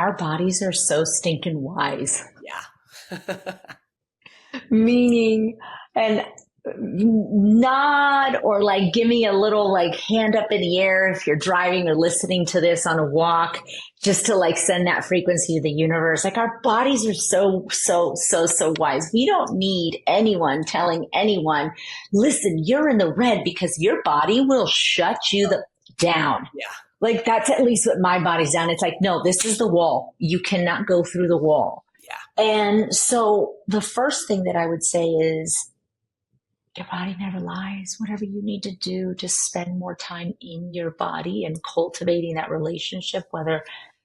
our bodies are so stinking wise. Yeah. Meaning, and nod or like give me a little like hand up in the air if you're driving or listening to this on a walk, just to like send that frequency to the universe. Like our bodies are so wise. We don't need anyone telling anyone, listen, you're in the red, because your body will shut you down. Yeah. Like that's at least what my body's done. It's like, no, this is the wall. You cannot go through the wall. Yeah. And so the first thing that I would say is, your body never lies. Whatever you need to do to spend more time in your body and cultivating that relationship, whether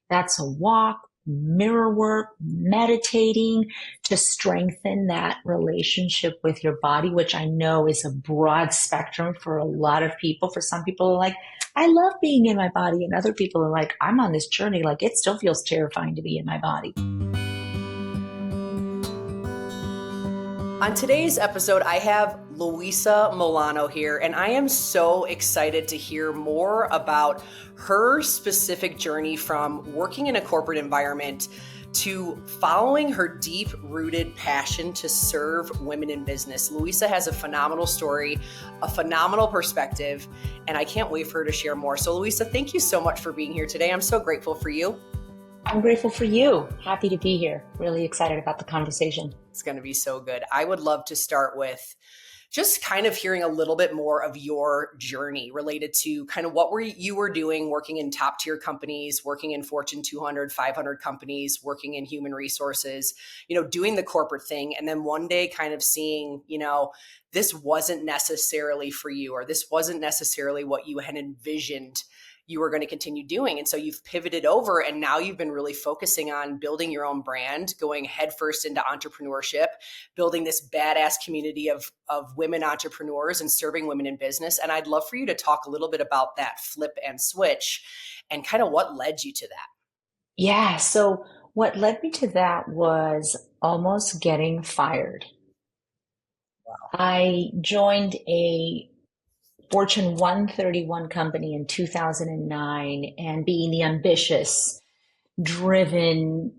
that's a walk, mirror work, meditating, to strengthen that relationship with your body, which I know is a broad spectrum for a lot of people. For some people are like, I love being in my body. And other people are like, I'm on this journey. Like it still feels terrifying to be in my body. On today's episode, I have Luisa Molano here, and I am so excited to hear more about her specific journey from working in a corporate environment to following her deep-rooted passion to serve women in business. Luisa has a phenomenal story, a phenomenal perspective, and I can't wait for her to share more. So Luisa, thank you so much for being here today. I'm so grateful for you. I'm grateful for you. Happy to be here. Really excited about the conversation. It's going to be so good. I would love to start with just kind of hearing a little bit more of your journey related to kind of what you were doing, working in top tier companies, working in Fortune 200, 500 companies, working in human resources, doing the corporate thing. And then one day kind of seeing, this wasn't necessarily for you, or this wasn't necessarily what you had envisioned you were going to continue doing. And so you've pivoted over, and now you've been really focusing on building your own brand, going headfirst into entrepreneurship, building this badass community of women entrepreneurs and serving women in business. And I'd love for you to talk a little bit about that flip and switch and kind of what led you to that. Yeah. So what led me to that was almost getting fired. Wow. I joined a Fortune 131 company in 2009, and being the ambitious, driven,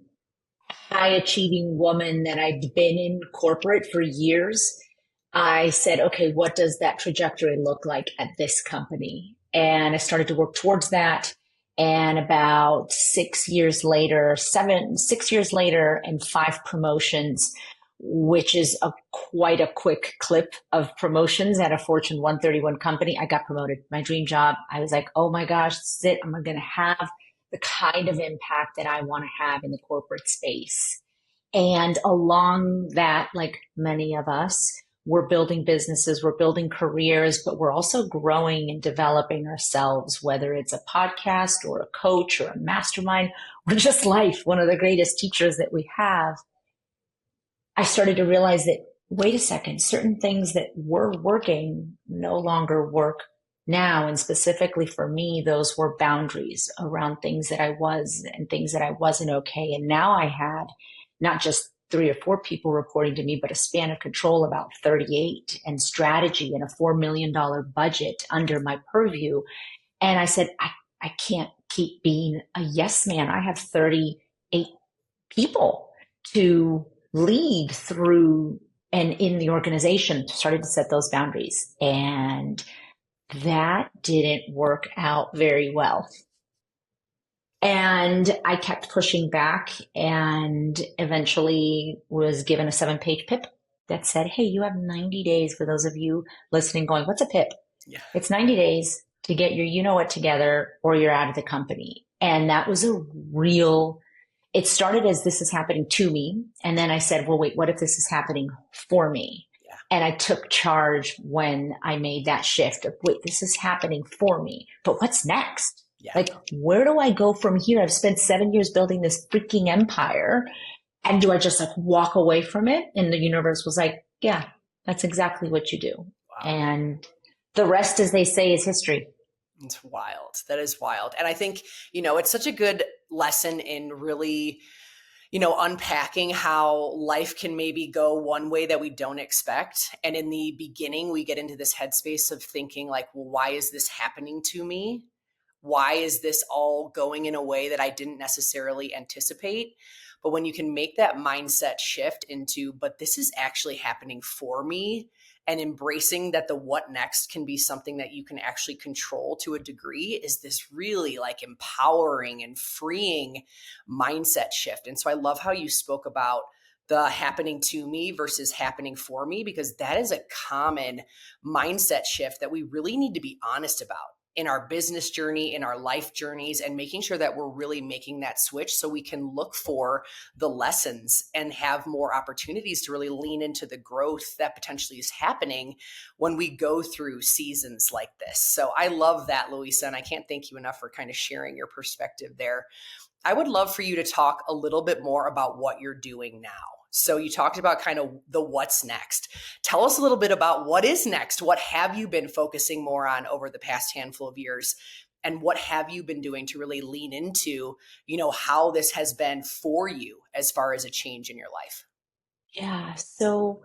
high achieving woman that I'd been in corporate for years, I said, okay, what does that trajectory look like at this company? And I started to work towards that. And about 6 years later, 6 years later, and 5 promotions, which is quite a quick clip of promotions at a Fortune 131 company. I got promoted. My dream job. I was like, oh my gosh, this is it. I'm going to have the kind of impact that I want to have in the corporate space. And along that, like many of us, we're building businesses, we're building careers, but we're also growing and developing ourselves, whether it's a podcast or a coach or a mastermind or just life, one of the greatest teachers that we have. I started to realize that, wait a second, certain things that were working no longer work now. And specifically for me, those were boundaries around things that I was and things that I wasn't okay. And now I had not just 3 or 4 people reporting to me, but a span of control about 38, and strategy and a $4 million budget under my purview. And I said, I can't keep being a yes man. I have 38 people to lead through and in the organization. Started to set those boundaries, and that didn't work out very well. And I kept pushing back, and eventually was given a 7-page PIP that said, hey, you have 90 days. For those of you listening going, what's a PIP? Yeah. It's 90 days to get your you-know-what together, or you're out of the company. And that was it started as, this is happening to me. And then I said, well, wait, what if this is happening for me? Yeah. And I took charge when I made that shift of, wait, this is happening for me, but what's next? Yeah. Like, where do I go from here? I've spent 7 years building this freaking empire. And do I just like walk away from it? And the universe was like, yeah, that's exactly what you do. Wow. And the rest, as they say, is history. It's wild. That is wild. And I think, it's such a good lesson in really, unpacking how life can maybe go one way that we don't expect. And in the beginning, we get into this headspace of thinking like, well, why is this happening to me? why is this all going in a way that I didn't necessarily anticipate? But when you can make that mindset shift into, but this is actually happening for me, and embracing that the what next can be something that you can actually control to a degree, is this really like empowering and freeing mindset shift. And so I love how you spoke about the happening to me versus happening for me, because that is a common mindset shift that we really need to be honest about in our business journey, in our life journeys, and making sure that we're really making that switch so we can look for the lessons and have more opportunities to really lean into the growth that potentially is happening when we go through seasons like this. So I love that, Luisa, and I can't thank you enough for kind of sharing your perspective there. I would love for you to talk a little bit more about what you're doing now. So you talked about kind of the what's next. Tell us a little bit about what is next. What have you been focusing more on over the past handful of years? And what have you been doing to really lean into, how this has been for you as far as a change in your life? Yeah. So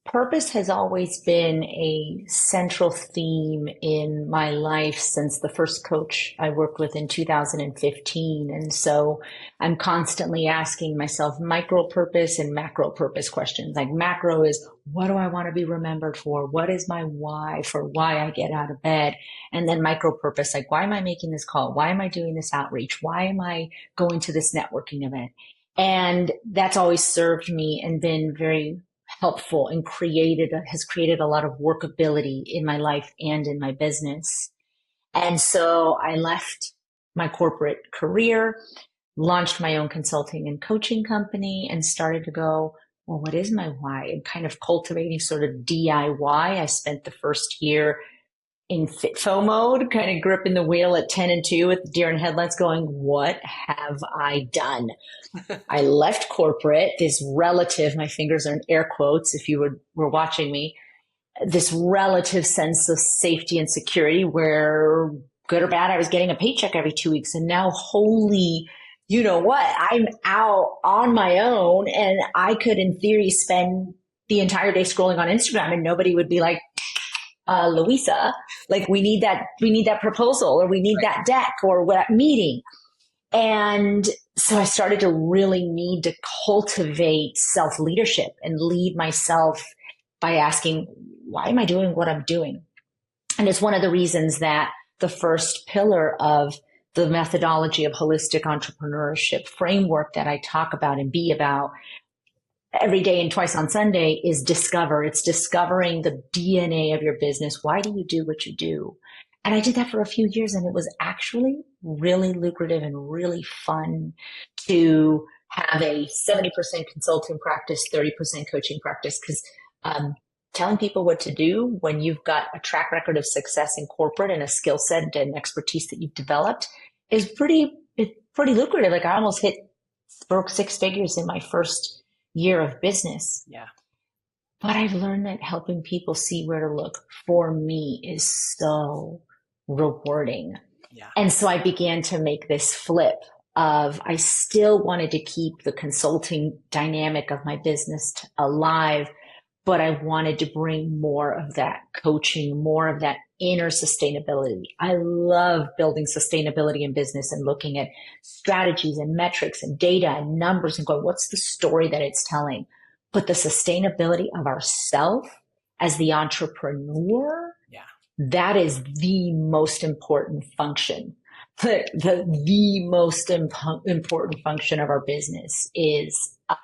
purpose has always been a central theme in my life since the first coach I worked with in 2015. And so I'm constantly asking myself micro purpose and macro purpose questions. Like macro is, what do I want to be remembered for? What is my why for why I get out of bed? And then micro purpose, like, why am I making this call? Why am I doing this outreach? Why am I going to this networking event? And that's always served me and been very helpful and has created a lot of workability in my life and in my business. And so I left my corporate career, launched my own consulting and coaching company, and started to go, well, what is my why? And kind of cultivating sort of DIY. I spent the first year in FITFO mode, kind of gripping the wheel at 10 and 2 with the deer in headlights going, what have I done? I left corporate, this relative, my fingers are in air quotes if you were watching me, this relative sense of safety and security where good or bad, I was getting a paycheck every 2 weeks. And now, holy, you know what? I'm out on my own and I could, in theory, spend the entire day scrolling on Instagram and nobody would be like, Luisa, like we need that proposal or we need that deck or that meeting. And so I started to really need to cultivate self-leadership and lead myself by asking, why am I doing what I'm doing? And it's one of the reasons that the first pillar of the methodology of holistic entrepreneurship framework that I talk about and be about every day and twice on Sunday is discover. It's discovering the DNA of your business. Why do you do what you do? And I did that for a few years and it was actually really lucrative and really fun to have a 70% consulting practice, 30% coaching practice. Because telling people what to do when you've got a track record of success in corporate and a skill set and expertise that you've developed is pretty lucrative. Like I almost broke 6 figures in my first year of business. Yeah. But I've learned that helping people see where to look for me is so rewarding. Yeah. And so I began to make this flip of I still wanted to keep the consulting dynamic of my business alive, but I wanted to bring more of that coaching, more of that inner sustainability. I love building sustainability in business and looking at strategies and metrics and data and numbers and going, what's the story that it's telling? But the sustainability of ourself as the entrepreneur, that is the most important function. The most important function of our business is us.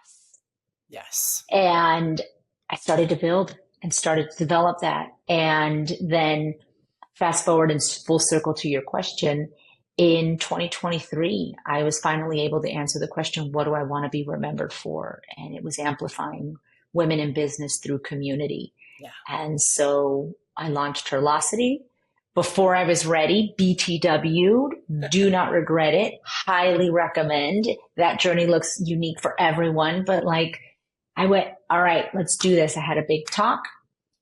Yes. And I started to build and started to develop that. And then fast forward and full circle to your question, in 2023, I was finally able to answer the question, what do I want to be remembered for? And it was amplifying women in business through community. Yeah. And so I launched Herlocity before I was ready, BTW'd, do not regret it, highly recommend. That journey looks unique for everyone, but like I went, all right, let's do this. I had a big talk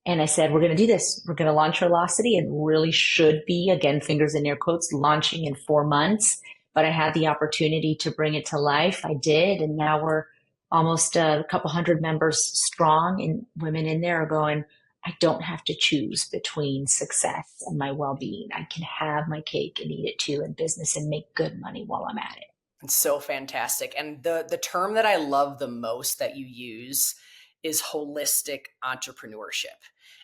and I said, we're going to do this. We're going to launch Herlocity. It really should be, again, fingers in air quotes, launching in 4 months. But I had the opportunity to bring it to life. I did. And now we're almost a couple hundred members strong and women in there are going, I don't have to choose between success and my well-being. I can have my cake and eat it too in business and make good money while I'm at it. It's so fantastic. And the term that I love the most that you use is holistic entrepreneurship.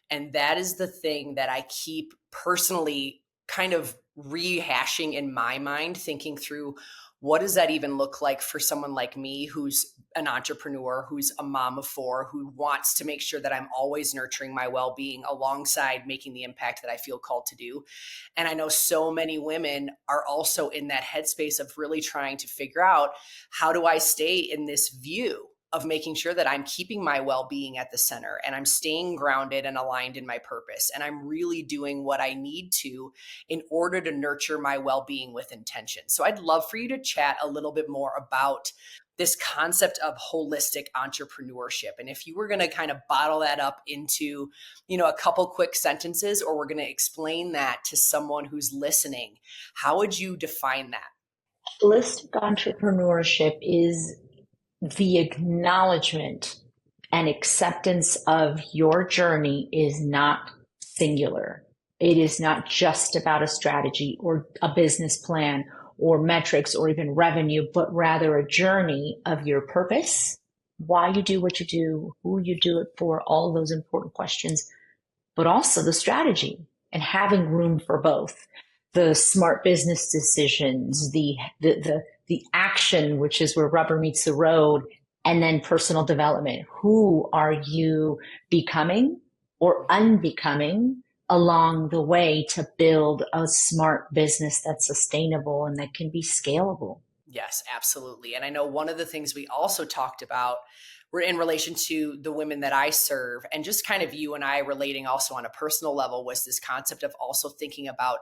And that is the thing that I keep personally kind of rehashing in my mind, thinking through what does that even look like for someone like me who's an entrepreneur, who's a mom of four, who wants to make sure that I'm always nurturing my well-being alongside making the impact that I feel called to do. And I know so many women are also in that headspace of really trying to figure out, how do I stay in this view of making sure that I'm keeping my well-being at the center and I'm staying grounded and aligned in my purpose. And I'm really doing what I need to in order to nurture my well-being with intention. So I'd love for you to chat a little bit more about this concept of holistic entrepreneurship. And if you were going to kind of bottle that up into, a couple quick sentences, or we're going to explain that to someone who's listening, how would you define that? Holistic entrepreneurship is the acknowledgement and acceptance of your journey is not singular. It is not just about a strategy or a business plan or metrics or even revenue, but rather a journey of your purpose, why you do what you do, who you do it for, all those important questions, but also the strategy and having room for both. The smart business decisions, the action, which is where rubber meets the road, and then personal development. Who are you becoming or unbecoming along the way to build a smart business that's sustainable and that can be scalable? Yes, absolutely. And I know one of the things we also talked about were in relation to the women that I serve, and just kind of you and I relating also on a personal level, was this concept of also thinking about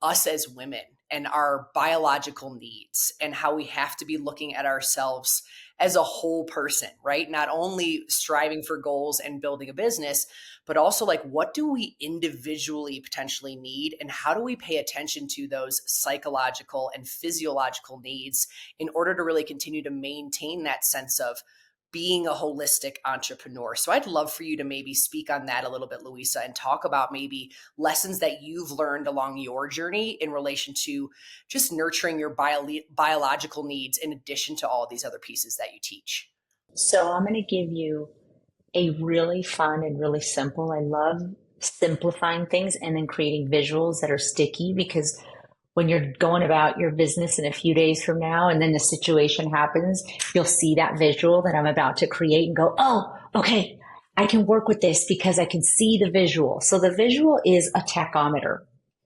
us as women and our biological needs and how we have to be looking at ourselves as a whole person, right? Not only striving for goals and building a business, but also like, what do we individually potentially need, and how do we pay attention to those psychological and physiological needs in order to really continue to maintain that sense of being a holistic entrepreneur. So I'd love for you to maybe speak on that a little bit, Luisa, and talk about maybe lessons that you've learned along your journey in relation to just nurturing your biological needs in addition to all these other pieces that you teach. So I'm going to give you a really fun and really simple. I love simplifying things and then creating visuals that are sticky, because when you're going about your business in a few days from now and then the situation happens, you'll see that visual that I'm about to create and go, oh, okay, I can work with this because I can see the visual. So the visual is a tachometer.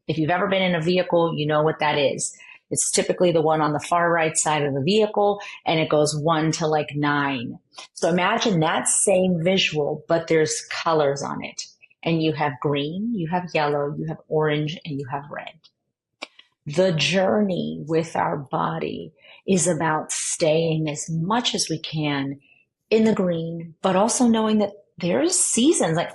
If you've ever been in a vehicle, you know what that is. It's typically the one on the far right side of the vehicle, and it goes 1 to like 9. So imagine that same visual, but there's colors on it. And you have green, you have yellow, you have orange, and you have red. The journey with our body is about staying as much as we can in the green, but also knowing that there's seasons. Like,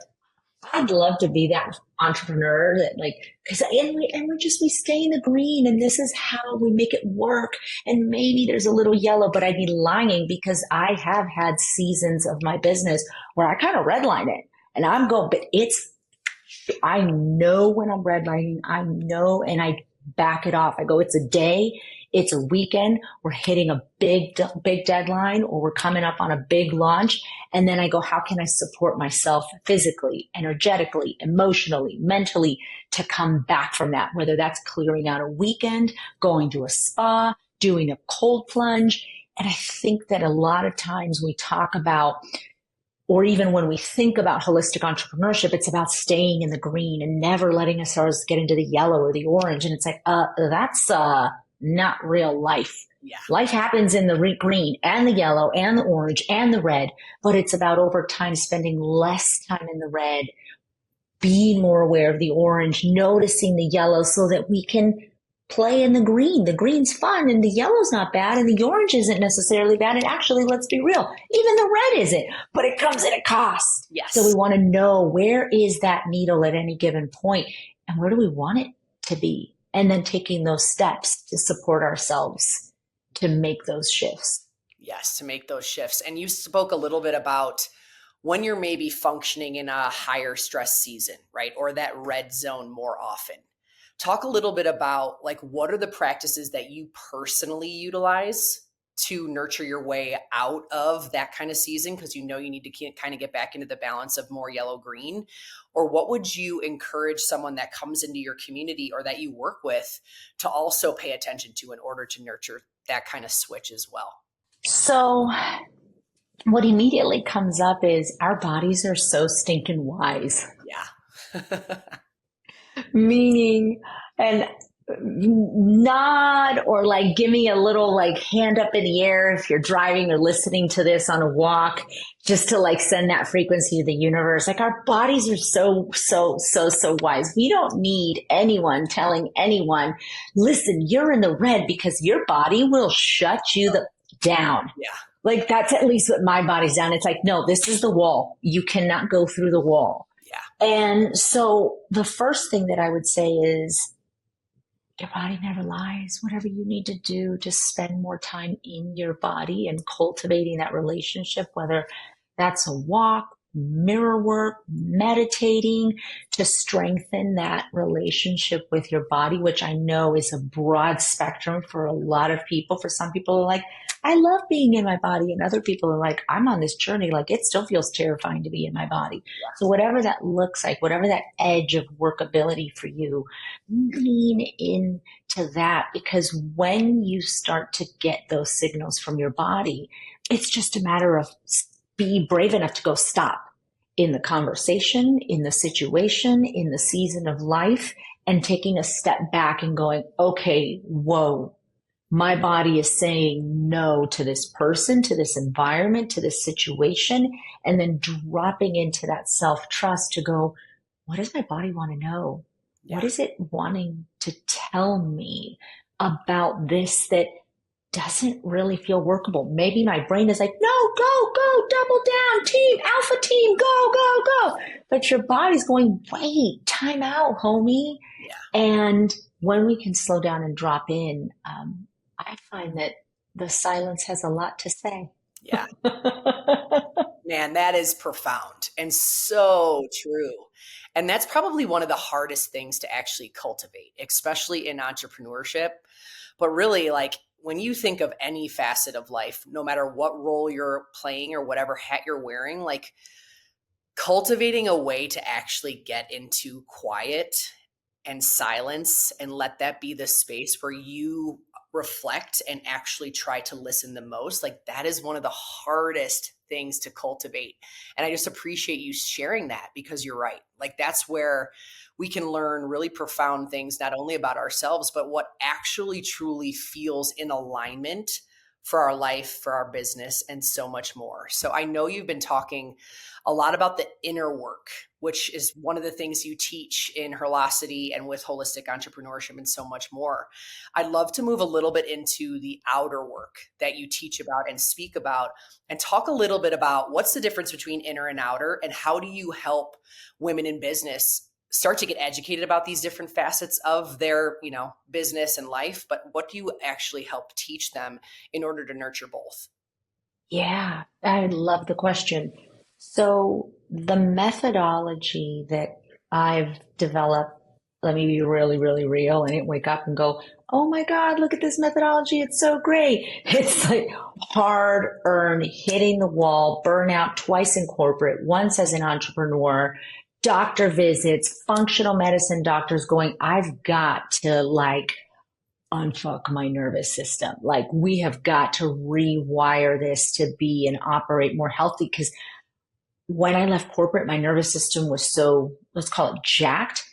I'd love to be that entrepreneur that we stay in the green, and this is how we make it work. And maybe there's a little yellow, but I'd be lying, because I have had seasons of my business where I kind of redline it and I'm going, but I know when I'm redlining, I know, and I back it off. I go, it's a day, it's a weekend, we're hitting a big deadline, or we're coming up on a big launch. And then I go, how can I support myself physically, energetically, emotionally, mentally to come back from that? Whether that's clearing out a weekend, going to a spa, doing a cold plunge. And I think that a lot of times we talk about, or even when we think about holistic entrepreneurship, it's about staying in the green and never letting ourselves get into the yellow or the orange. And it's like, that's not real life. Yeah. Life happens in the green and the yellow and the orange and the red, but it's about over time spending less time in the red, being more aware of the orange, noticing the yellow so that we can play in the green. The green's fun and the yellow's not bad and the orange isn't necessarily bad. And actually, let's be real, even the red isn't, but it comes at a cost. Yes. So we want to know, where is that needle at any given point and where do we want it to be? And then taking those steps to support ourselves to make those shifts. Yes, to make those shifts. And you spoke a little bit about when you're maybe functioning in a higher stress season, right? Or that red zone more often. Talk a little bit about like what are the practices that you personally utilize to nurture your way out of that kind of season, because you know you need to kind of get back into the balance of more yellow green? Or what would you encourage someone that comes into your community or that you work with to also pay attention to in order to nurture that kind of switch as well? So what immediately comes up is our bodies are so stinking wise. Yeah. Meaning, and nod or like give me a little like hand up in the air if you're driving or listening to this on a walk, just to like send that frequency to the universe. Like our bodies are so wise. We don't need anyone telling anyone, listen, you're in the red, because your body will shut you down. Yeah. Like that's at least what my body's done. It's like, no, this is the wall. You cannot go through the wall. Yeah. And so the first thing that I would say is your body never lies. Whatever you need to do to spend more time in your body and cultivating that relationship, whether that's a walk, mirror work, meditating, to strengthen that relationship with your body, which I know is a broad spectrum for a lot of people. For some people are like, I love being in my body. And other people are like, I'm on this journey. Like it still feels terrifying to be in my body. So whatever that looks like, whatever that edge of workability for you, lean into that, because when you start to get those signals from your body, it's just a matter of be brave enough to go stop in the conversation, in the situation, in the season of life, and taking a step back and going, okay, whoa, my body is saying no to this person, to this environment, to this situation, and then dropping into that self-trust to go, what does my body want to know? Yeah. What is it wanting to tell me about this that doesn't really feel workable? Maybe my brain is like, no, go, double down, team, alpha team, go. But your body's going, wait, time out, homie. Yeah. And when we can slow down and drop in, I find that the silence has a lot to say. Yeah. Man, that is profound and so true. And that's probably one of the hardest things to actually cultivate, especially in entrepreneurship. But really, like when you think of any facet of life, no matter what role you're playing or whatever hat you're wearing, like cultivating a way to actually get into quiet and silence and let that be the space where you reflect and actually try to listen the most, like that is one of the hardest things to cultivate. And I just appreciate you sharing that, because you're right. Like that's where we can learn really profound things, not only about ourselves, but what actually truly feels in alignment for our life, for our business, and so much more. So I know you've been talking a lot about the inner work, which is one of the things you teach in Herlocity and with holistic entrepreneurship and so much more. I'd love to move a little bit into the outer work that you teach about and speak about, and talk a little bit about what's the difference between inner and outer, and how do you help women in business start to get educated about these different facets of their, business and life, but what do you actually help teach them in order to nurture both? Yeah, I love the question. So the methodology that I've developed, let me be really, really real. I didn't wake up and go, oh my God, look at this methodology. It's so great. It's like hard earned, hitting the wall, burnout twice in corporate, once as an entrepreneur, doctor visits, functional medicine doctors going, I've got to like unfuck my nervous system. Like we have got to rewire this to be and operate more healthy. Because when I left corporate, my nervous system was so, let's call it jacked,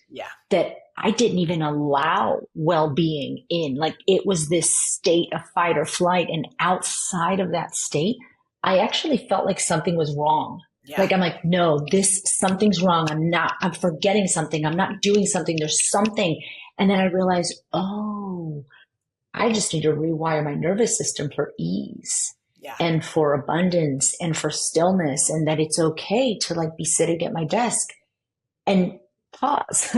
that I didn't even allow well-being in. Like it was this state of fight or flight. And outside of that state, I actually felt like something was wrong. Yeah. Like, I'm like, no, something's wrong. I'm forgetting something. I'm not doing something. There's something. And then I realized, oh, I just need to rewire my nervous system for ease. Yeah. And for abundance and for stillness, and that it's okay to like be sitting at my desk and pause.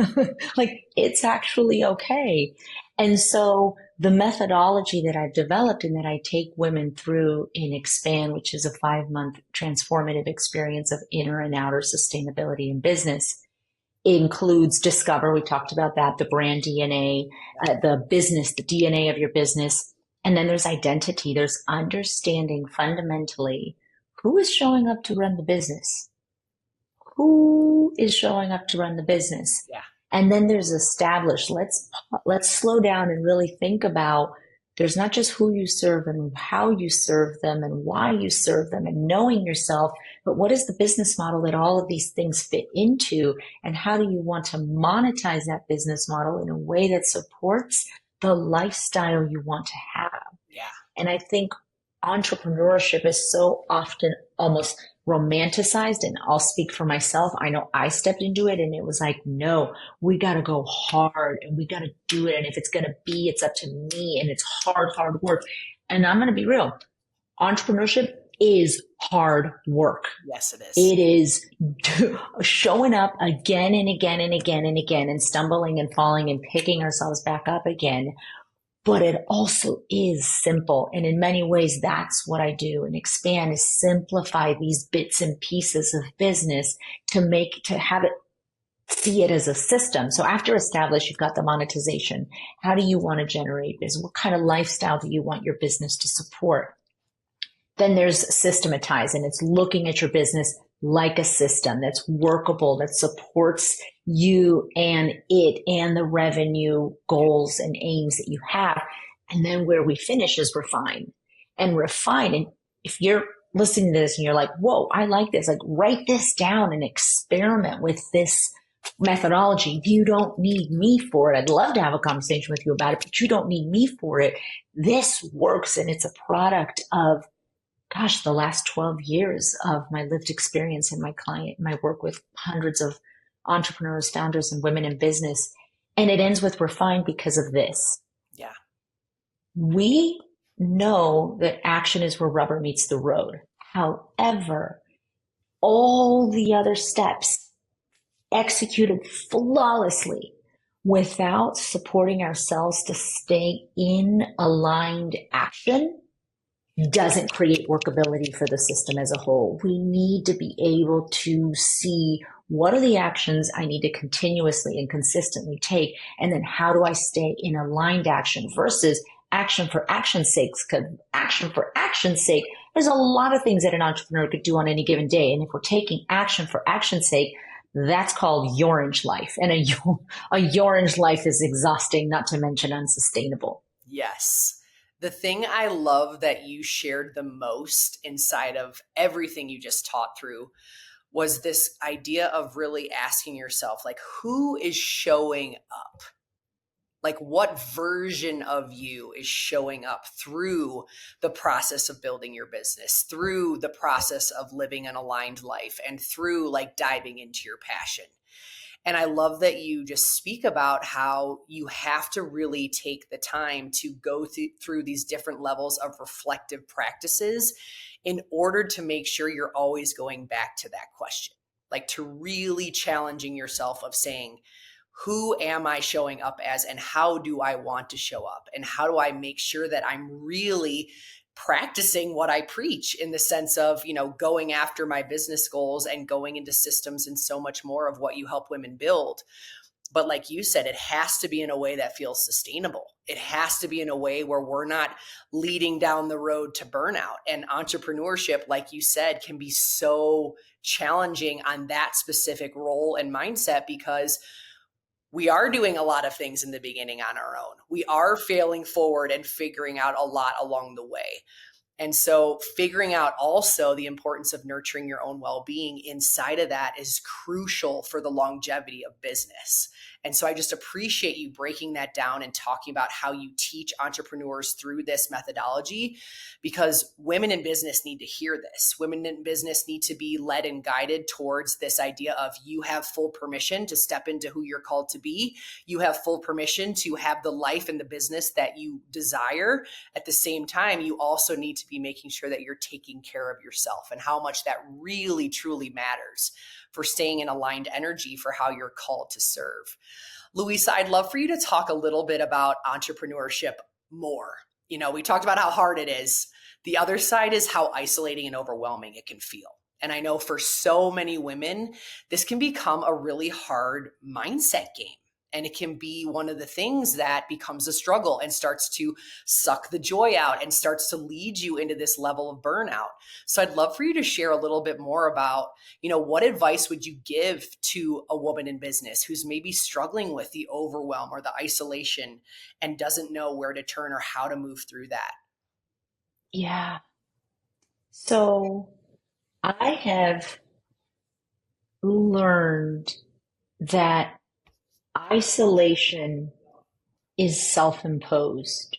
Like it's actually okay. And so the methodology that I've developed and that I take women through in Expand, which is a 5-month transformative experience of inner and outer sustainability in business, includes discover. We talked about that, the brand DNA, the business, the DNA of your business. And then there's identity. There's understanding fundamentally who is showing up to run the business, who is showing up to run the business. Yeah. And then there's established. Let's slow down and really think about there's not just who you serve and how you serve them and why you serve them and knowing yourself, but what is the business model that all of these things fit into? And how do you want to monetize that business model in a way that supports the lifestyle you want to have? Yeah. And I think entrepreneurship is so often almost romanticized, and I'll speak for myself. I know I stepped into it and it was like, no, we got to go hard and we got to do it. And if it's going to be, it's up to me, and it's hard work. And I'm going to be real. Entrepreneurship is hard work. Yes, it is. It is showing up again and again and again and again and stumbling and falling and picking ourselves back up again. But it also is simple. And in many ways, that's what I do and Expand is simplify these bits and pieces of business to have it, see it as a system. So after establish, you've got the monetization. How do you want to generate business? What kind of lifestyle do you want your business to support? Then there's systematize, and it's looking at your business like a system that's workable, that supports you and it and the revenue goals and aims that you have. And then where we finish is refine. And if you're listening to this and you're like, whoa, I like this, like write this down and experiment with this methodology. You don't need me for it. I'd love to have a conversation with you about it, but you don't need me for it. This works, and it's a product of the last 12 years of my lived experience and my work with hundreds of entrepreneurs, founders, and women in business. And it ends with refine because of this. Yeah. We know that action is where rubber meets the road. However, all the other steps executed flawlessly without supporting ourselves to stay in aligned action doesn't create workability for the system as a whole. We need to be able to see what are the actions I need to continuously and consistently take, and then how do I stay in aligned action versus action for action's sake. Because action for action's sake, there's a lot of things that an entrepreneur could do on any given day. And if we're taking action for action's sake, that's called orange life. And a orange life is exhausting, not to mention unsustainable. Yes. The thing I love that you shared the most inside of everything you just taught through was this idea of really asking yourself, like, who is showing up? Like, what version of you is showing up through the process of building your business, through the process of living an aligned life, and through like diving into your passion? And I love that you just speak about how you have to really take the time to go through these different levels of reflective practices in order to make sure you're always going back to that question, like to really challenging yourself of saying, who am I showing up as, and how do I want to show up? And how do I make sure that I'm really practicing what I preach in the sense of, going after my business goals and going into systems and so much more of what you help women build. But like you said, it has to be in a way that feels sustainable. It has to be in a way where we're not leading down the road to burnout. And entrepreneurship, like you said, can be so challenging on that specific role and mindset because we are doing a lot of things in the beginning on our own. We are failing forward and figuring out a lot along the way. And so figuring out also the importance of nurturing your own well-being inside of that is crucial for the longevity of business. And so I just appreciate you breaking that down and talking about how you teach entrepreneurs through this methodology, because women in business need to hear this. Women in business need to be led and guided towards this idea of you have full permission to step into who you're called to be. You have full permission to have the life and the business that you desire. At the same time, you also need to be making sure that you're taking care of yourself, and how much that really, truly matters for staying in aligned energy for how you're called to serve. Luisa, I'd love for you to talk a little bit about entrepreneurship more. We talked about how hard it is. The other side is how isolating and overwhelming it can feel. And I know for so many women, this can become a really hard mindset game. And it can be one of the things that becomes a struggle and starts to suck the joy out and starts to lead you into this level of burnout. So I'd love for you to share a little bit more about, what advice would you give to a woman in business who's maybe struggling with the overwhelm or the isolation and doesn't know where to turn or how to move through that? Yeah. So I have learned that isolation is self-imposed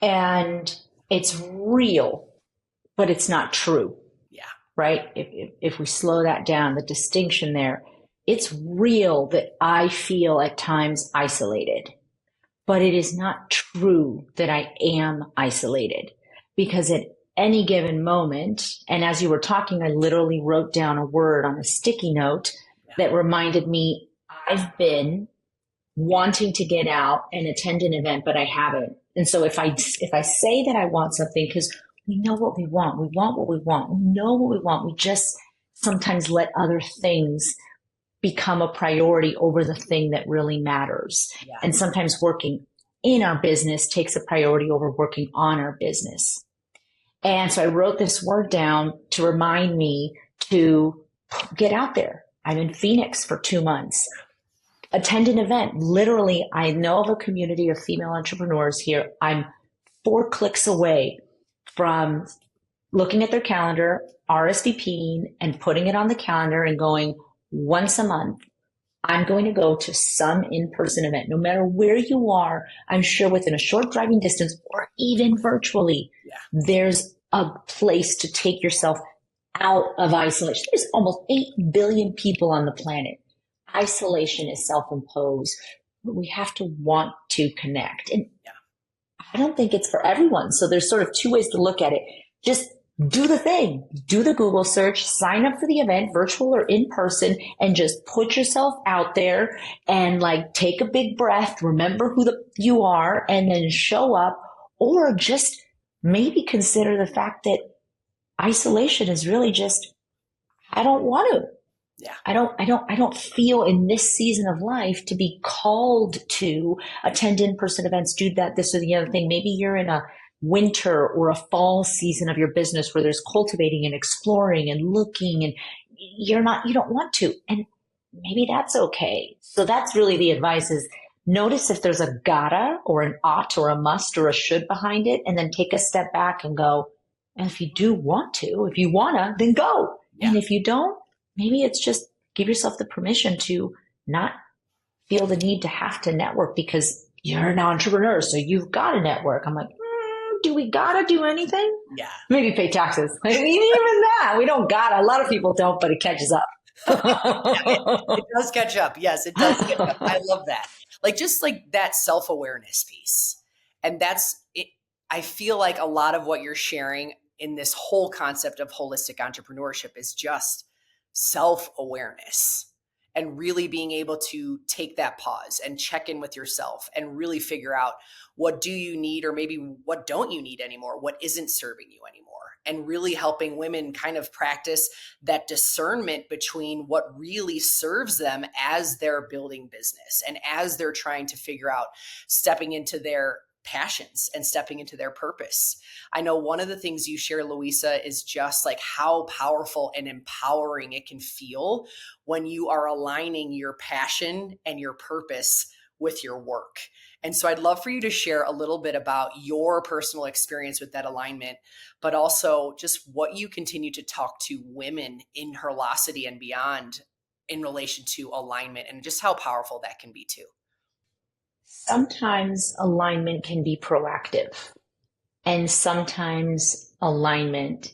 and it's real, but it's not true. Yeah. Right? If we slow that down, the distinction there, it's real that I feel at times isolated, but it is not true that I am isolated because at any given moment, and as you were talking, I literally wrote down a word on a sticky note that reminded me I've been wanting to get out and attend an event, but I haven't. And so if I say that I want something, because we know what we want what we want, we know what we want, we just sometimes let other things become a priority over the thing that really matters. Yeah. And sometimes working in our business takes a priority over working on our business. And so I wrote this word down to remind me to get out there. I'm in Phoenix for 2 months. Attend an event. Literally, I know of a community of female entrepreneurs here. I'm 4 clicks away from looking at their calendar, RSVPing, and putting it on the calendar and going, once a month, I'm going to go to some in-person event. No matter where you are, I'm sure within a short driving distance or even virtually, there's a place to take yourself out of isolation. There's almost 8 billion people on the planet. Isolation is self-imposed, but we have to want to connect. And I don't think it's for everyone. So there's sort of 2 ways to look at it. Just do the thing, do the Google search, sign up for the event, virtual or in person, and just put yourself out there and take a big breath, remember who you are, and then show up, or just maybe consider the fact that isolation is really just, I don't want to. Yeah. I don't feel in this season of life to be called to attend in-person events, do that, this or the other thing. Maybe you're in a winter or a fall season of your business where there's cultivating and exploring and looking and you don't want to. And maybe that's okay. So that's really the advice is notice if there's a gotta or an ought or a must or a should behind it, and then take a step back and go, and if you do want to, if you wanna, then go. Yeah. And if you don't, maybe it's just give yourself the permission to not feel the need to have to network because you're an entrepreneur, so you've got to network. I'm like, do we gotta do anything? Yeah. Maybe pay taxes. Even that, we don't gotta. A lot of people don't, but it catches up. It does catch up. Yes, it does catch up. I love that. Just that self-awareness piece. And that's it. I feel like a lot of what you're sharing in this whole concept of holistic entrepreneurship is just self-awareness and really being able to take that pause and check in with yourself and really figure out what do you need or maybe what don't you need anymore, what isn't serving you anymore, and really helping women kind of practice that discernment between what really serves them as they're building business and as they're trying to figure out stepping into their passions and stepping into their purpose. I know one of the things you share, Luisa, is just how powerful and empowering it can feel when you are aligning your passion and your purpose with your work. And so I'd love for you to share a little bit about your personal experience with that alignment, but also just what you continue to talk to women in Herlocity and beyond in relation to alignment and just how powerful that can be too. Sometimes alignment can be proactive, and sometimes alignment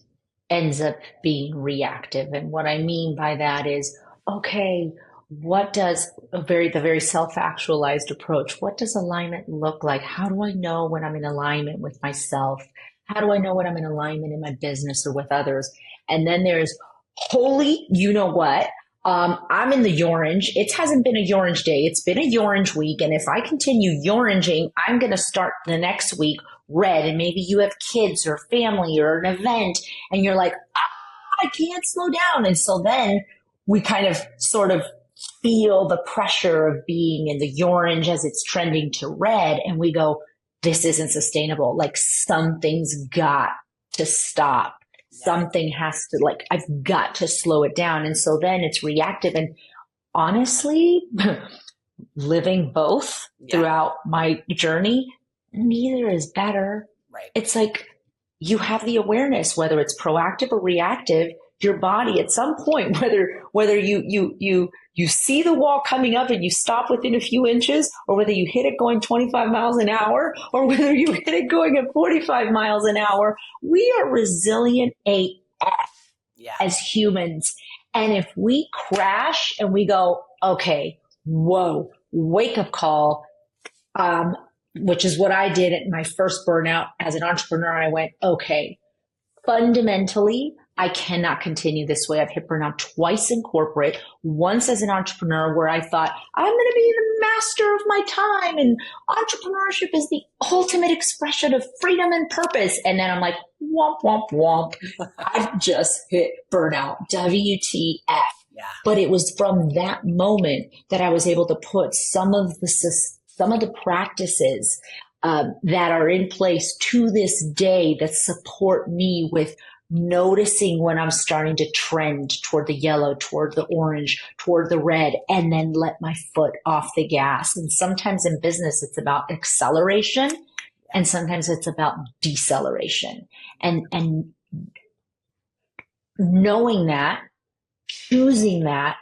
ends up being reactive. And what I mean by that is, okay, what does the very self-actualized approach, what does alignment look like? How do I know when I'm in alignment with myself? How do I know when I'm in alignment in my business or with others? And then there's holy, you know what? I'm in the orange. It hasn't been a orange day. It's been a orange week. And if I continue oranging, I'm going to start the next week red. And maybe you have kids or family or an event and you're like, I can't slow down. And so then we kind of sort of feel the pressure of being in the orange as it's trending to red. And we go, this isn't sustainable. Like something's got to stop. Something has to, like, I've got to slow it down. And so then it's reactive. And honestly, living both throughout my journey, neither is better. Right. It's like you have the awareness, whether it's proactive or reactive, your body at some point, whether you see the wall coming up and you stop within a few inches, or whether you hit it going 25 miles an hour, or whether you hit it going at 45 miles an hour, we are resilient AF as humans. And if we crash and we go, okay, whoa, wake up call, which is what I did at my first burnout as an entrepreneur. I went, okay, fundamentally, I cannot continue this way. I've hit burnout twice in corporate, once as an entrepreneur where I thought I'm going to be the master of my time and entrepreneurship is the ultimate expression of freedom and purpose. And then I'm like, womp, womp, womp. I've just hit burnout. WTF. Yeah. But it was from that moment that I was able to put some of the practices that are in place to this day that support me with noticing when I'm starting to trend toward the yellow, toward the orange, toward the red, and then let my foot off the gas. And sometimes in business, it's about acceleration, and sometimes it's about deceleration. And knowing that, choosing that,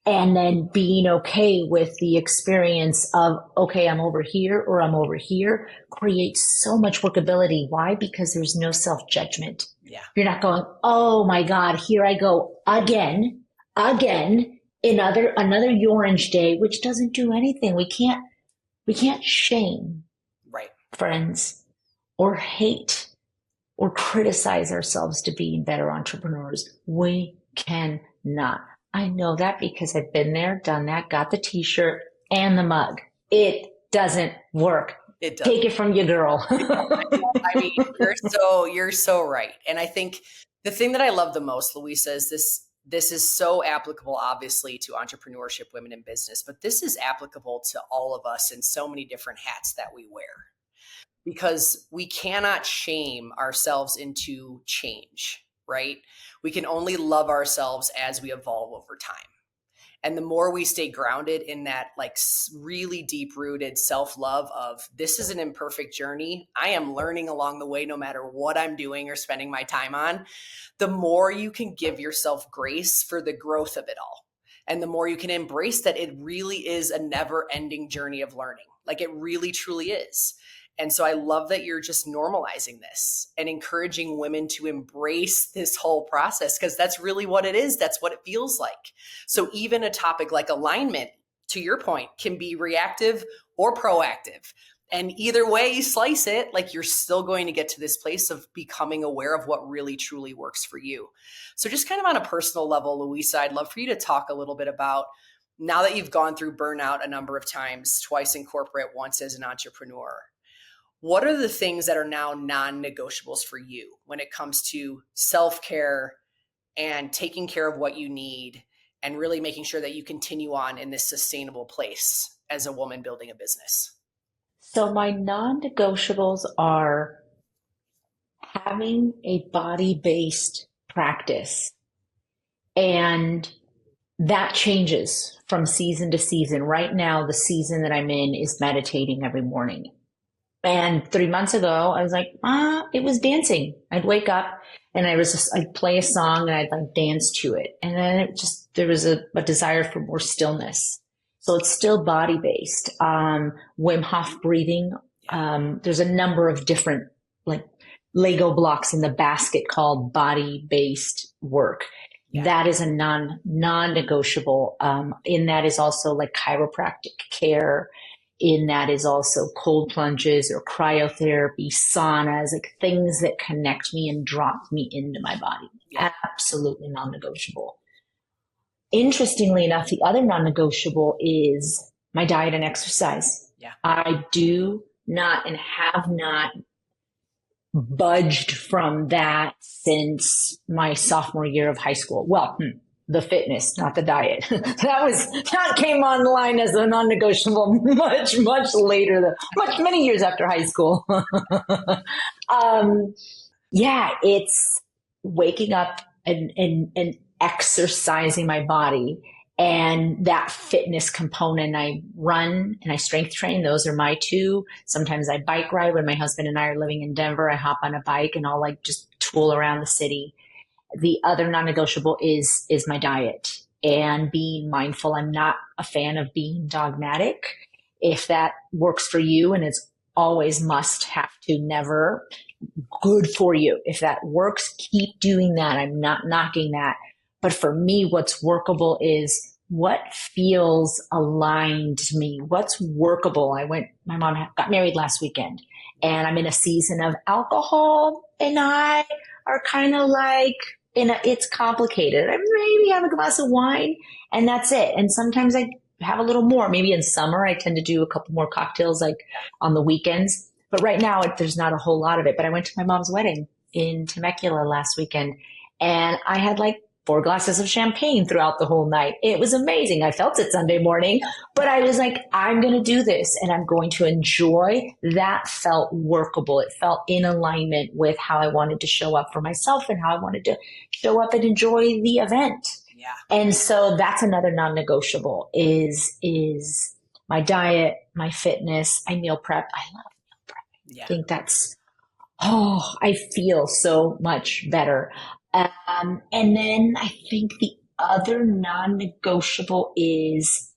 and then being okay with the experience of, okay, I'm over here or I'm over here, creates so much workability. Why? Because there's no self-judgment. Yeah. You're not going, oh my God, here I go again, another orange day, which doesn't do anything. We can't shame, right, friends, or hate or criticize ourselves to being better entrepreneurs. We cannot. I know that because I've been there, done that, got the t-shirt and the mug. It doesn't work. It does. Take it from your girl. I mean, you're so right. And I think the thing that I love the most, Luisa, is this is so applicable, obviously, to entrepreneurship, women in business, but this is applicable to all of us in so many different hats that we wear, because we cannot shame ourselves into change, right? We can only love ourselves as we evolve over time. And the more we stay grounded in that, like, really deep rooted self-love of, this is an imperfect journey, I am learning along the way, no matter what I'm doing or spending my time on, the more you can give yourself grace for the growth of it all. And the more you can embrace that it really is a never ending journey of learning. Like, it really, truly is. And so I love that you're just normalizing this and encouraging women to embrace this whole process, because that's really what it is. That's what it feels like. So even a topic like alignment, to your point, can be reactive or proactive. And either way you slice it, like, you're still going to get to this place of becoming aware of what really, truly works for you. So just kind of on a personal level, Luisa, I'd love for you to talk a little bit about, now that you've gone through burnout a number of times, twice in corporate, once as an entrepreneur, what are the things that are now non-negotiables for you when it comes to self-care and taking care of what you need and really making sure that you continue on in this sustainable place as a woman building a business? So my non-negotiables are having a body-based practice, and that changes from season to season. Right now, the season that I'm in is meditating every morning. And 3 months ago, I was like, it was dancing. I'd wake up and I'd play a song and I'd like dance to it. And then there was a desire for more stillness. So it's still body based. Wim Hof breathing. There's a number of different like Lego blocks in the basket called body based work. Yeah. That is a non-negotiable. In that is also like chiropractic care. In that is also cold plunges or cryotherapy, saunas, like things that connect me and drop me into my body. Yeah. Absolutely non-negotiable. Interestingly enough, the other non-negotiable is my diet and exercise. Yeah. I do not and have not budged from that since my sophomore year of high school. Well, the fitness, not the diet. That came online as a non-negotiable much later, many years after high school. Yeah, it's waking up and exercising my body and that fitness component. I run and I strength train. Those are my two. Sometimes I bike ride when my husband and I are living in Denver. I hop on a bike and I'll like just tool around the city. The other non-negotiable is my diet and being mindful. I'm not a fan of being dogmatic. If that works for you, and it's always must have to, never, good for you. If that works, keep doing that. I'm not knocking that. But for me, what's workable is what feels aligned to me. What's workable? My mom got married last weekend and I'm in a season of alcohol and I are kind of like, it's complicated. I maybe have a glass of wine and that's it. And sometimes I have a little more. Maybe in summer, I tend to do a couple more cocktails like on the weekends. But right now, there's not a whole lot of it. But I went to my mom's wedding in Temecula last weekend and I had like 4 glasses of champagne throughout the whole night. It was amazing. I felt it Sunday morning, but I was like, I'm going to do this and I'm going to enjoy. That felt workable. It felt in alignment with how I wanted to show up for myself and how I wanted to show up and enjoy the event. Yeah. And so that's another non-negotiable is my diet, my fitness. I meal prep. I love meal prep. Yeah. I think I feel so much better. And then I think the other non-negotiable is,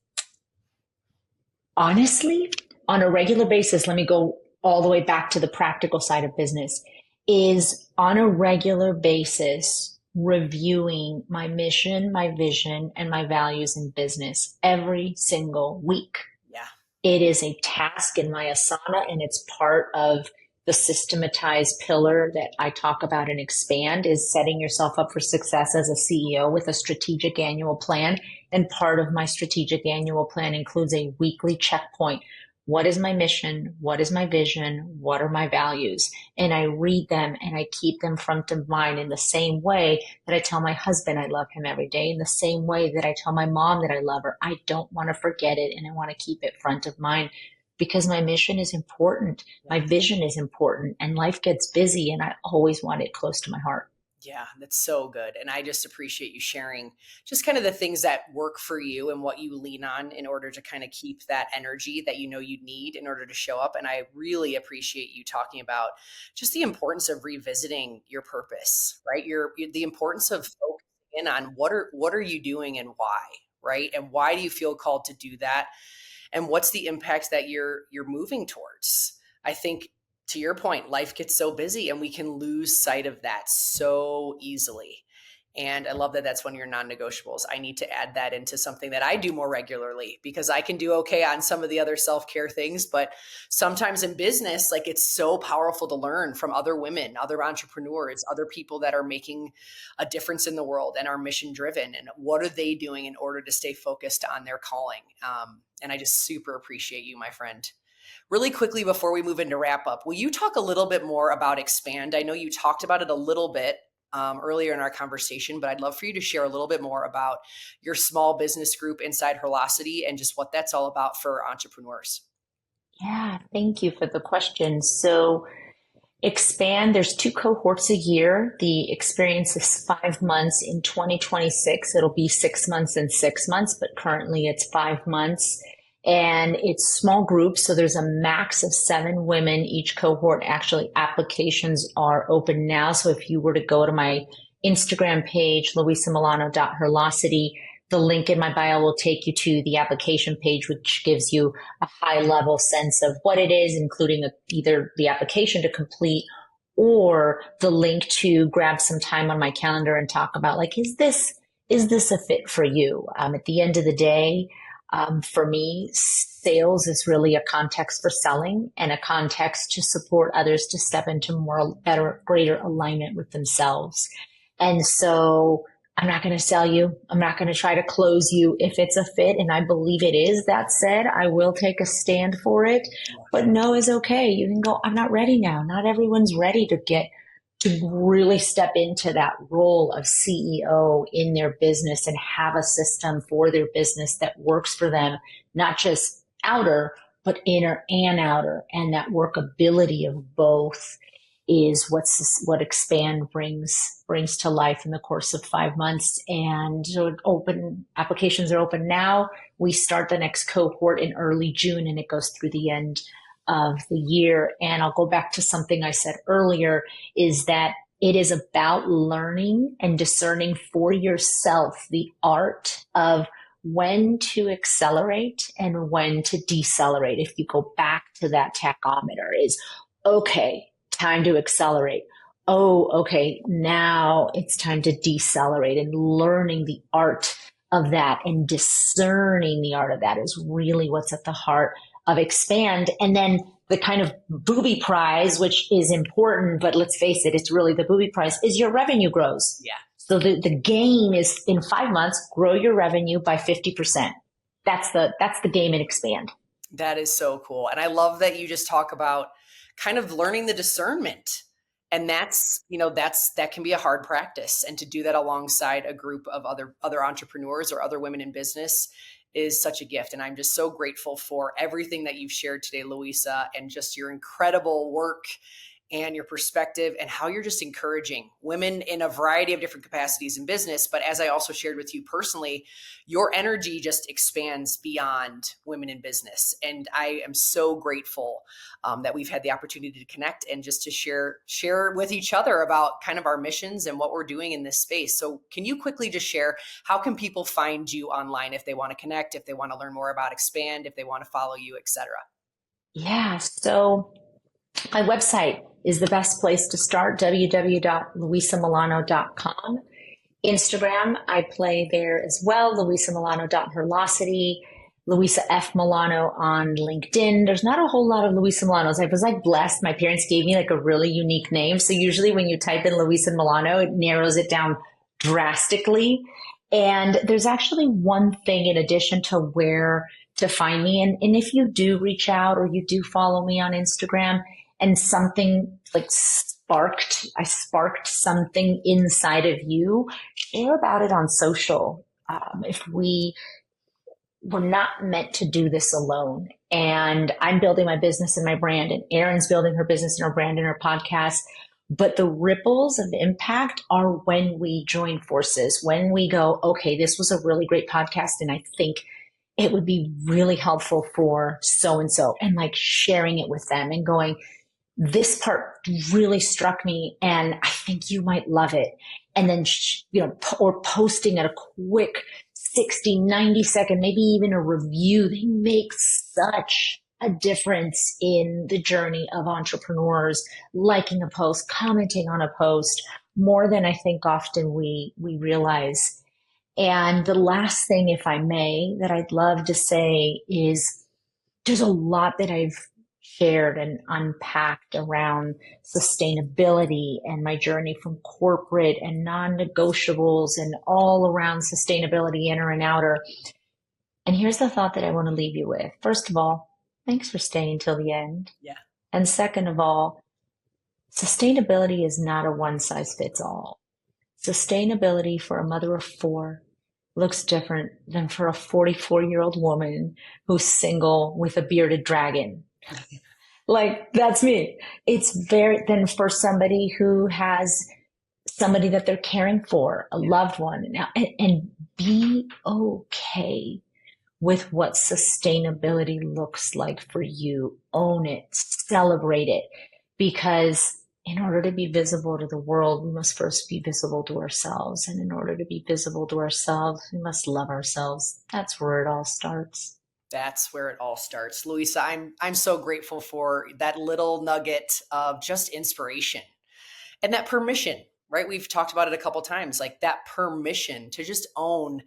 honestly, on a regular basis, let me go all the way back to the practical side of business, is on a regular basis reviewing my mission, my vision, and my values in business every single week. Yeah. It is a task in my asana, and it's part of the systematized pillar that I talk about and expand, is setting yourself up for success as a CEO with a strategic annual plan. And part of my strategic annual plan includes a weekly checkpoint. What is my mission? What is my vision? What are my values? And I read them and I keep them front of mind in the same way that I tell my husband I love him every day, in the same way that I tell my mom that I love her. I don't want to forget it and I want to keep it front of mind, because my mission is important. My vision is important, and life gets busy and I always want it close to my heart. Yeah, that's so good. And I just appreciate you sharing just kind of the things that work for you and what you lean on in order to kind of keep that energy that you know you need in order to show up. And I really appreciate you talking about just the importance of revisiting your purpose, right? The importance of focusing in on what are you doing and why, right? And why do you feel called to do that? And what's the impact that you're moving towards? I think, to your point, life gets so busy and we can lose sight of that so easily. And I love that that's one of your non-negotiables. I need to add that into something that I do more regularly, because I can do okay on some of the other self-care things, but sometimes in business, like, it's so powerful to learn from other women, other entrepreneurs, other people that are making a difference in the world and are mission driven, and what are they doing in order to stay focused on their calling. And I just super appreciate you, my friend. Really quickly, before we move into wrap up, will you talk a little bit more about Expand? I know you talked about it a little bit earlier in our conversation, but I'd love for you to share a little bit more about your small business group inside Herlocity and just what that's all about for entrepreneurs. Yeah, thank you for the question. So Expand, there's 2 cohorts a year. The experience is 5 months. In 2026, it'll be 6 months and 6 months, but currently it's 5 months. And it's small groups, so there's a max of 7 women each cohort. Actually, applications are open now. So if you were to go to my Instagram page, luisamolano.herlocity, the link in my bio will take you to the application page, which gives you a high level sense of what it is, including either the application to complete or the link to grab some time on my calendar and talk about, like, is this a fit for you? At the end of the day, for me, sales is really a context for selling and a context to support others to step into more, better, greater alignment with themselves. And so I'm not going to sell you. I'm not going to try to close you if it's a fit. And I believe it is. That said, I will take a stand for it. But no is okay. You can go, I'm not ready now. Not everyone's ready to really step into that role of CEO in their business and have a system for their business that works for them, not just outer, but inner and outer. And that workability of both is what Expand brings to life in the course of 5 months. And so open applications are open now. We start the next cohort in early June, and it goes through the end of the year. And I'll go back to something I said earlier, is that it is about learning and discerning for yourself the art of when to accelerate and when to decelerate. If you go back to that tachometer, is okay, time to accelerate. Oh, okay, now it's time to decelerate, and learning the art of that and discerning the art of that is really what's at the heart of Expand. And then the kind of booby prize, which is important, but let's face it, it's really the booby prize, is your revenue grows. Yeah. So the game is in 5 months, grow your revenue by 50%. That's the game in Expand. That is so cool. And I love that you just talk about kind of learning the discernment. And that can be a hard practice. And to do that alongside a group of other entrepreneurs or other women in business is such a gift. And I'm just so grateful for everything that you've shared today, Luisa, and just your incredible work and your perspective and how you're just encouraging women in a variety of different capacities in business. But as I also shared with you personally, your energy just expands beyond women in business. And I am so grateful that we've had the opportunity to connect and just to share with each other about kind of our missions and what we're doing in this space. So can you quickly just share, how can people find you online if they want to connect, if they want to learn more about Expand, if they want to follow you, etc.? Yeah. So my website is the best place to start, www.luisamolano.com. Instagram, I play there as well, luisamolano.herlocity, Luisa F. Milano on LinkedIn. There's not a whole lot of Luisa Milanos. I was like blessed. My parents gave me like a really unique name. So usually when you type in Luisa Milano, it narrows it down drastically. And there's actually one thing in addition to where to find me. And if you do reach out or you do follow me on Instagram, and something like I sparked something inside of you, share about it on social. If we're not meant to do this alone. And I'm building my business and my brand, and Erin's building her business and her brand and her podcast. But the ripples of impact are when we join forces, when we go, okay, this was a really great podcast, and I think it would be really helpful for so-and-so, and like sharing it with them and going, this part really struck me and I think you might love it. And then, or posting at a quick 60, 90-second, maybe even a review. They make such a difference in the journey of entrepreneurs, liking a post, commenting on a post, more than I think often we realize. And the last thing, if I may, that I'd love to say is there's a lot that I've shared and unpacked around sustainability and my journey from corporate and non-negotiables and all around sustainability, inner and outer. And here's the thought that I want to leave you with. First of all, thanks for staying till the end. Yeah. And second of all, sustainability is not a one size fits all. Sustainability for a mother of four looks different than for a 44-year-old woman who's single with a bearded dragon. Like, that's me. It's then for somebody who has somebody that they're caring for, a loved one. And be okay with what sustainability looks like for you. Own it, celebrate it, because in order to be visible to the world, we must first be visible to ourselves. And in order to be visible to ourselves, we must love ourselves. That's where it all starts. That's where it all starts. Luisa, I'm so grateful for that little nugget of just inspiration and that permission, right? We've talked about it a couple of times, like that permission to just own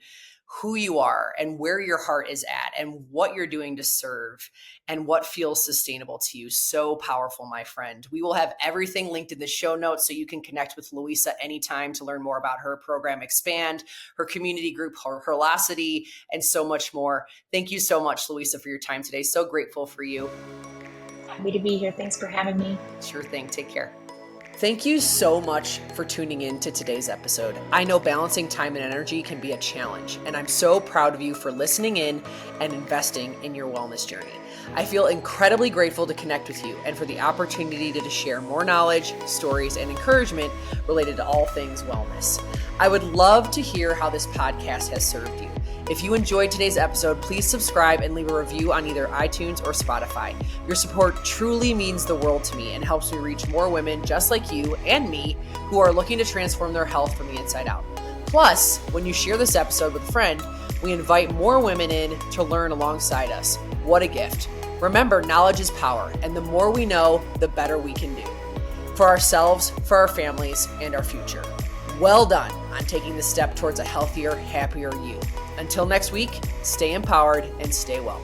who you are and where your heart is at and what you're doing to serve and what feels sustainable to you. So powerful, my friend. We will have everything linked in the show notes so you can connect with Luisa anytime to learn more about her program Expand, her community group, her Herlocity, and so much more. Thank you so much, Luisa, for your time today. So grateful for you. Happy to be here. Thanks for having me. Sure thing. Take care. Thank you so much for tuning in to today's episode. I know balancing time and energy can be a challenge, and I'm so proud of you for listening in and investing in your wellness journey. I feel incredibly grateful to connect with you and for the opportunity to share more knowledge, stories, and encouragement related to all things wellness. I would love to hear how this podcast has served you. If you enjoyed today's episode, please subscribe and leave a review on either iTunes or Spotify. Your support truly means the world to me and helps me reach more women just like you and me who are looking to transform their health from the inside out. Plus, when you share this episode with a friend, we invite more women in to learn alongside us. What a gift. Remember, knowledge is power, and the more we know, the better we can do. For ourselves, for our families, and our future. Well done on taking the step towards a healthier, happier you. Until next week, stay empowered and stay well.